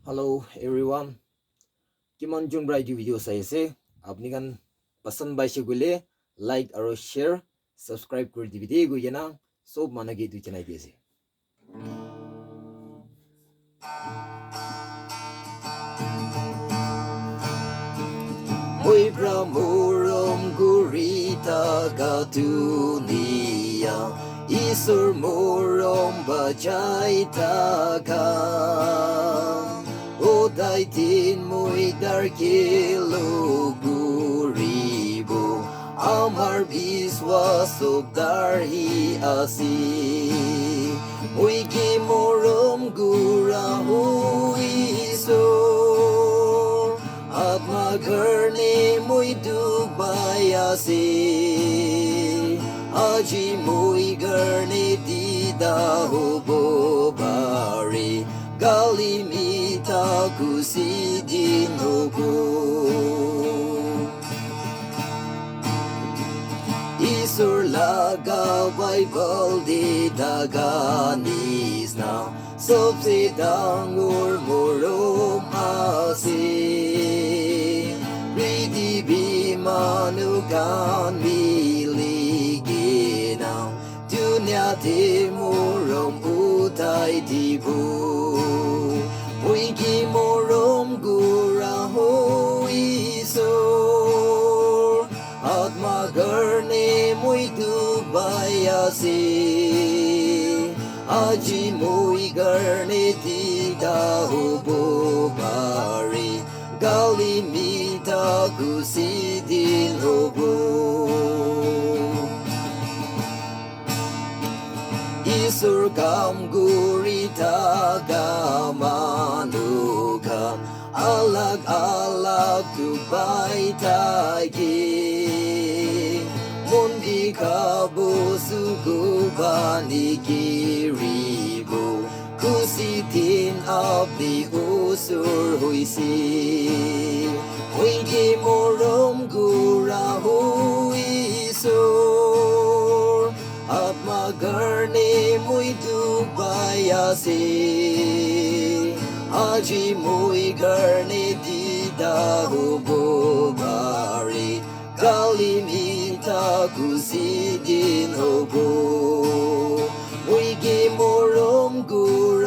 Hello everyone. Kiman jun brai di video sai se apni kan पसंद बाइसे गुले like और share subscribe कर दी video गु जना सब माना गे तु चनाई दिसे Oi morom kurithaka duniya Isur morom bajai taka Oday tin muy darkilo guribo Amar biswasok darhi asi Wiki morom gura huiso At magarni muy dubayasi Aji muy garni dida hubobari Galimita kusidinogu Isur laga Bible di daganis na Sobse dangur morom asi Ridi bimanukan miligina Duniya di morom utay dibu Wiki morom gura isor At magarni muy dubayasi Aji muy garni dida hubobari Galimita kusidin hobo Isur kam kurithaka manukan Alag-alag tubay tagi Mundi kabo sugubani kiribo Kusitin abdi usur huisi Wingi morom gura huisur At magarni muy dubayasi Aji muy garni dida hubobari Galimita kusidin hobo Wiki morom gura